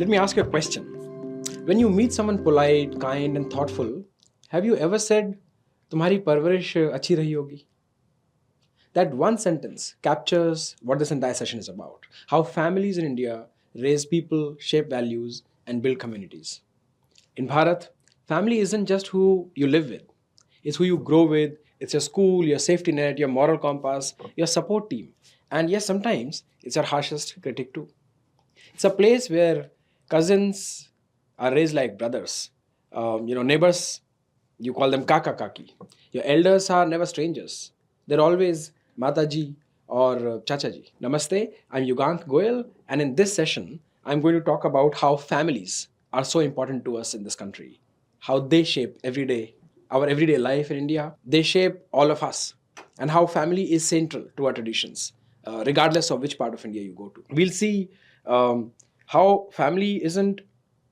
Let me ask you a question. When you meet someone polite, kind, and thoughtful, have you ever said, "Tumhari parvarish achhi rahi hogi"? That one sentence captures what this entire session is about: how families in India raise people, shape values, and build communities. In Bharat, family isn't just who you live with, it's who you grow with, it's your school, your safety net, your moral compass, your support team. And yes, sometimes it's your harshest critic too. It's a place where cousins are raised like brothers. Neighbors, you call them kaka kaki. Your elders are never strangers. They're always Mataji or Chachaji. Namaste, I'm Yugant Goyal, and in this session, I'm going to talk about how families are so important to us in this country, how they shape our everyday life in India. They shape all of us, and how family is central to our traditions, regardless of which part of India you go to. We'll see how family isn't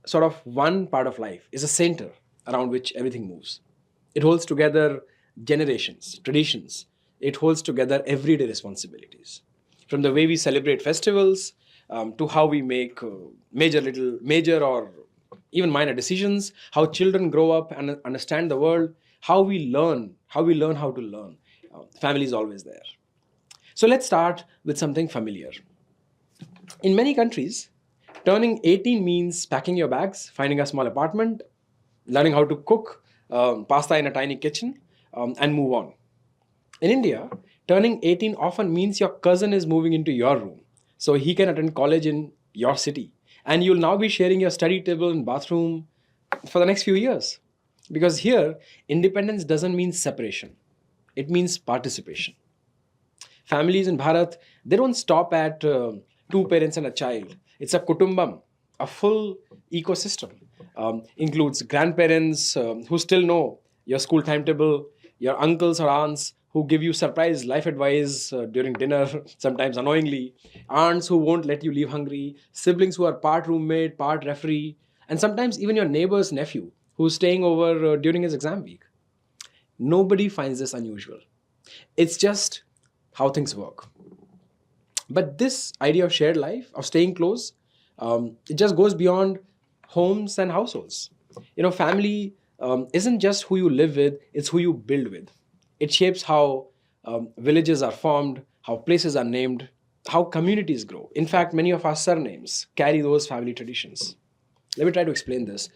sort of one part of life, is a center around which everything moves. It holds together generations, traditions. It holds together everyday responsibilities. From the way we celebrate festivals to how we make major or even minor decisions, how children grow up and understand the world, how we learn how to learn. Family is always there. So let's start with something familiar. In many countries, turning 18 means packing your bags, finding a small apartment, learning how to cook pasta in a tiny kitchen, and move on. In India, turning 18 often means your cousin is moving into your room so he can attend college in your city. And you'll now be sharing your study table and bathroom for the next few years. Because here, independence doesn't mean separation, it means participation. Families in Bharat, they don't stop at two parents and a child. It's a kutumbam, a full ecosystem. Includes grandparents who still know your school timetable, your uncles or aunts who give you surprise life advice during dinner, sometimes annoyingly, aunts who won't let you leave hungry, siblings who are part roommate, part referee, and sometimes even your neighbor's nephew who's staying over during his exam week. Nobody finds this unusual. It's just how things work. But this idea of shared life, of staying close, it just goes beyond homes and households. Family isn't just who you live with, it's who you build with. It shapes how villages are formed, how places are named, how communities grow. In fact, many of our surnames carry those family traditions. Let me try to explain this.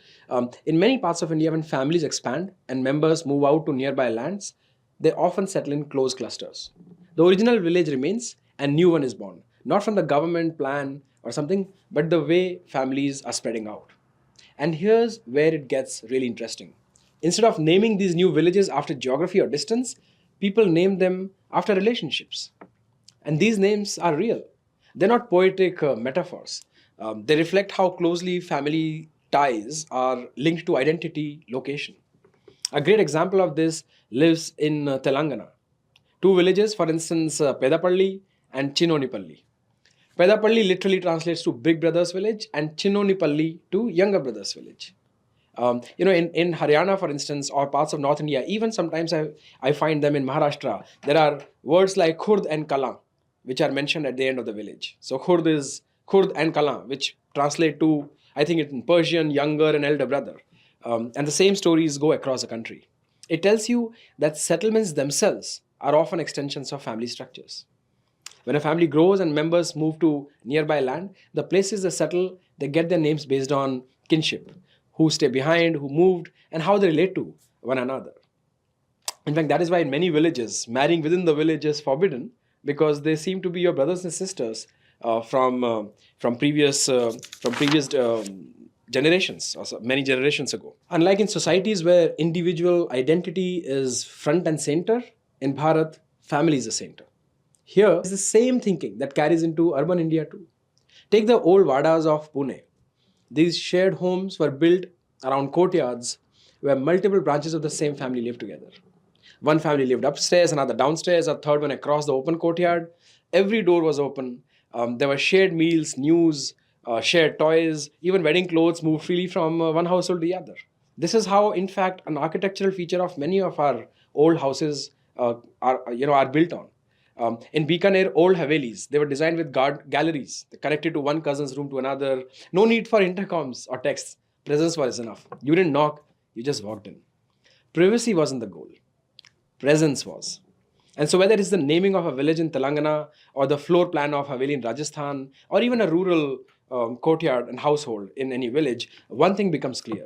In many parts of India, when families expand and members move out to nearby lands, they often settle in close clusters. The original village remains and new one is born, not from the government plan or something, but the way families are spreading out. And here's where it gets really interesting. Instead of naming these new villages after geography or distance, people name them after relationships. And these names are real. They're not poetic metaphors. They reflect how closely family ties are linked to identity, location. A great example of this lives in Telangana. Two villages, for instance, Pedapalli and Chinonipalli. Pedapalli literally translates to big brother's village and Chinonipalli to younger brother's village. In Haryana, for instance, or parts of North India, even sometimes I find them in Maharashtra, there are words like Khurd and Kala, which are mentioned at the end of the village. So Khurd is Khurd and Kala, which translate to, I think, in Persian, younger and elder brother. And the same stories go across the country. It tells you that settlements themselves are often extensions of family structures. When a family grows and members move to nearby land, the places they settle, they get their names based on kinship, who stay behind, who moved, and how they relate to one another. In fact, that is why in many villages, marrying within the village is forbidden because they seem to be your brothers and sisters from previous generations, or many generations ago. Unlike in societies where individual identity is front and center, in Bharat, family is the center. Here is the same thinking that carries into urban India too. Take the old Vadas of Pune. These shared homes were built around courtyards where multiple branches of the same family lived together. One family lived upstairs, another downstairs, a third one across the open courtyard. Every door was open. There were shared meals, news, shared toys, even wedding clothes moved freely from one household to the other. This is how, in fact, an architectural feature of many of our old houses are built on. In Bikaner, old Havelis, they were designed with galleries. They connected to one cousin's room to another. No need for intercoms or texts. Presence was enough. You didn't knock, you just walked in. Privacy wasn't the goal, presence was. And so, whether it's the naming of a village in Telangana, or the floor plan of Haveli in Rajasthan, or even a rural courtyard and household in any village, one thing becomes clear.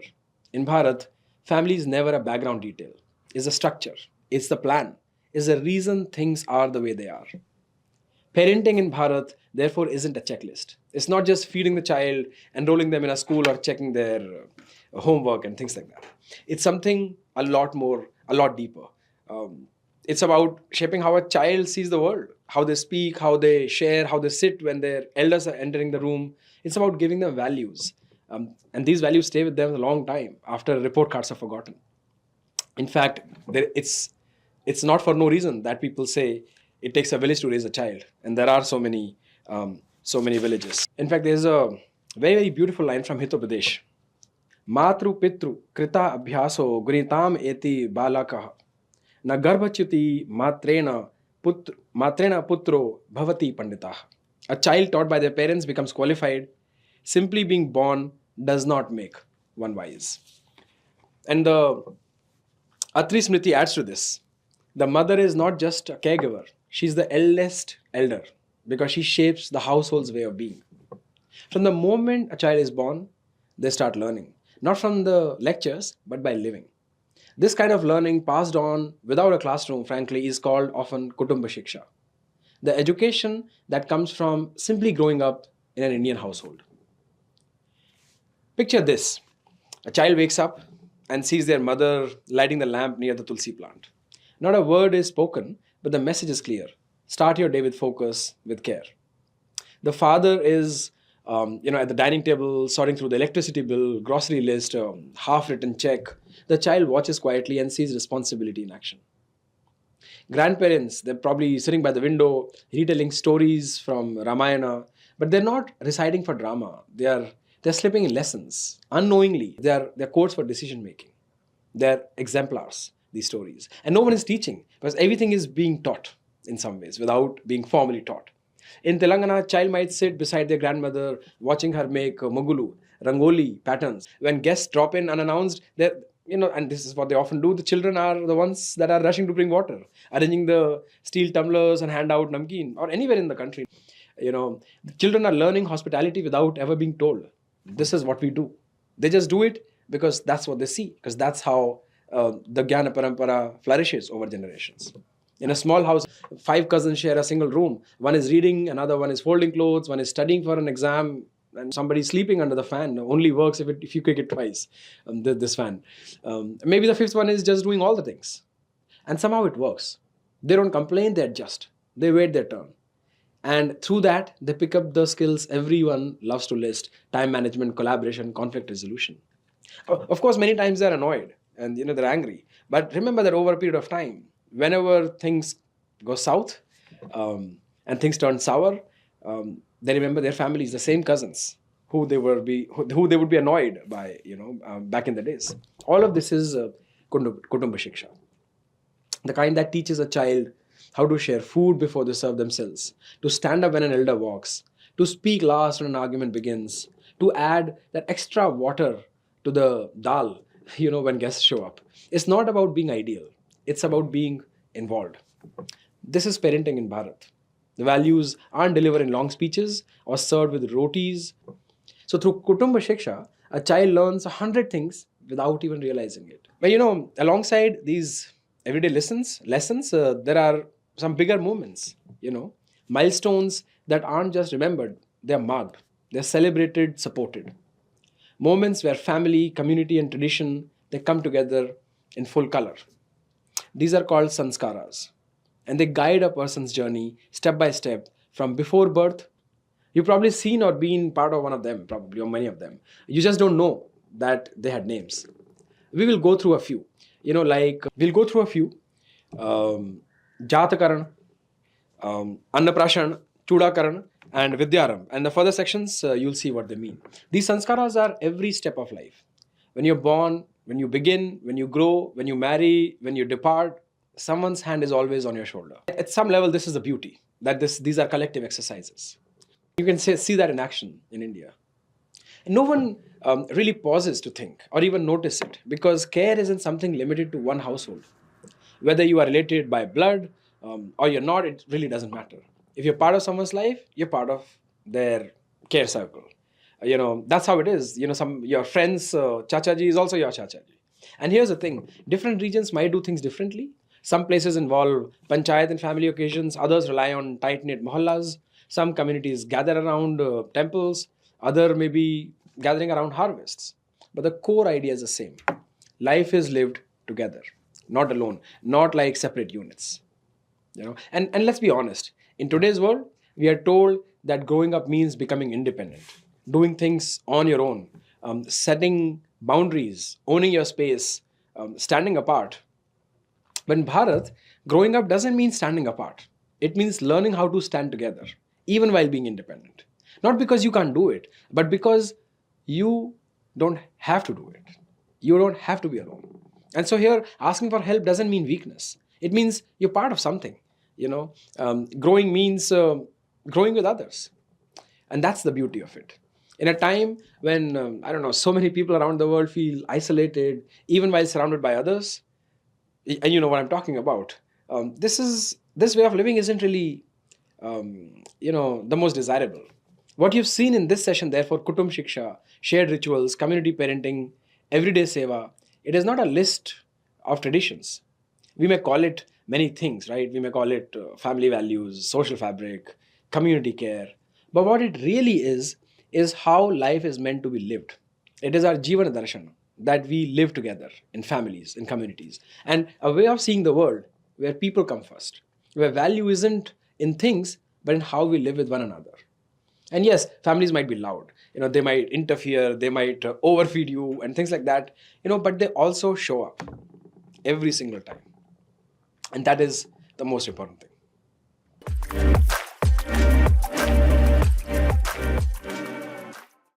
In Bharat, family is never a background detail, it's a structure, it's the plan, it's the reason things are the way they are. Parenting in Bharat, therefore, isn't a checklist. It's not just feeding the child, enrolling them in a school, or checking their homework and things like that. It's something a lot more, a lot deeper. It's about shaping how a child sees the world, how they speak, how they share, how they sit when their elders are entering the room. It's about giving them values. And these values stay with them a long time after report cards are forgotten. In fact, it's not for no reason that people say it takes a village to raise a child, and there are so many villages. In fact, there's a very beautiful line from Hitopadesh. Matru pitru krita abhyaso gunitam eti balakah na garbhachuti matrena putro bhavati panditah. A child taught by their parents becomes qualified. Simply being born does not make one wise. And the Atri Smriti adds to this. The mother is not just a caregiver, she's the eldest elder because she shapes the household's way of being. From the moment a child is born, they start learning, not from the lectures, but by living. This kind of learning passed on without a classroom, frankly, is called often Kutumba Shiksha. The education that comes from simply growing up in an Indian household. Picture this. A child wakes up and sees their mother lighting the lamp near the tulsi plant. Not a word is spoken, but the message is clear. Start your day with focus, with care. The father is, at the dining table, sorting through the electricity bill, grocery list, half-written check. The child watches quietly and sees responsibility in action. Grandparents, they're probably sitting by the window, retelling stories from Ramayana, but they're not reciting for drama. They're slipping in lessons unknowingly. They're codes for decision making. They're exemplars, these stories, and no one is teaching because everything is being taught in some ways without being formally taught. In Telangana, a child might sit beside their grandmother, watching her make mogulu, rangoli patterns. When guests drop in unannounced, and this is what they often do, the children are the ones that are rushing to bring water, arranging the steel tumblers and hand out namkeen, or anywhere in the country. The children are learning hospitality without ever being told. This is what we do. They just do it because that's what they see, because that's how the Jnana Parampara flourishes over generations. In a small house, 5 cousins share a single room. One is reading, another one is folding clothes, one is studying for an exam, and somebody sleeping under the fan. Only works if you kick it twice, this fan. Maybe the fifth one is just doing all the things. And somehow it works. They don't complain, they adjust. They wait their turn. And through that, they pick up the skills everyone loves to list: time management, collaboration, conflict resolution. Of course, many times they're annoyed and they're angry. But remember that over a period of time, whenever things go south and things turn sour, they remember their families, the same cousins who they would be annoyed by, back in the days. All of this is Kutumba Shiksha, the kind that teaches a child how to share food before they serve themselves, to stand up when an elder walks, to speak last when an argument begins, to add that extra water to the dal, when guests show up. It's not about being ideal. It's about being involved. This is parenting in Bharat. The values aren't delivered in long speeches or served with rotis. So through Kutumba Shiksha, a child learns 100 things without even realizing it. But alongside these everyday lessons, there are some bigger moments, milestones that aren't just remembered, they're marked, they're celebrated, supported. Moments where family, community, and tradition, they come together in full color. These are called sanskaras, and they guide a person's journey step by step from before birth. You've probably seen or been part of one of them, probably, or many of them. You just don't know that they had names. We will go through a few. We'll go through a few. Jatakaran, Annaprashan, Chudakaran, and Vidyaram. And the further sections, you'll see what they mean. These sanskaras are every step of life. When you're born, when you begin, when you grow, when you marry, when you depart, someone's hand is always on your shoulder. At some level, this is the beauty, that these are collective exercises. You can see that in action in India. And no one really pauses to think or even notice it, because care isn't something limited to one household. Whether you are related by blood or you're not, it really doesn't matter. If you're part of someone's life, you're part of their care circle. That's how it is. Some your friends, Chacha ji is also your Chacha ji. And here's the thing: different regions might do things differently. Some places involve panchayat and family occasions. Others rely on tight knit mohallas. Some communities gather around temples. Other maybe gathering around harvests. But the core idea is the same: life is lived together, not alone, not like separate units. And let's be honest, in today's world we are told that growing up means becoming independent, doing things on your own, setting boundaries, owning your space, standing apart. But in Bharat, growing up doesn't mean standing apart. It means learning how to stand together, even while being independent. Not because you can't do it, but because you don't have to do it. You don't have to be alone. And so here, asking for help doesn't mean weakness. It means you're part of something. Growing means growing with others. And that's the beauty of it. In a time when, I don't know, so many people around the world feel isolated, even while surrounded by others, and you know what I'm talking about. This way of living isn't really, the most desirable. What you've seen in this session, therefore, Kutum Shiksha, shared rituals, community parenting, everyday seva, it is not a list of traditions. We may call it many things, right? We may call it family values, social fabric, community care. But what it really is how life is meant to be lived. It is our Jivana Darshan, that we live together in families, in communities, and a way of seeing the world where people come first, where value isn't in things, but in how we live with one another. And yes, families might be loud. They might interfere, they might overfeed you and things like that. But they also show up every single time. And that is the most important thing.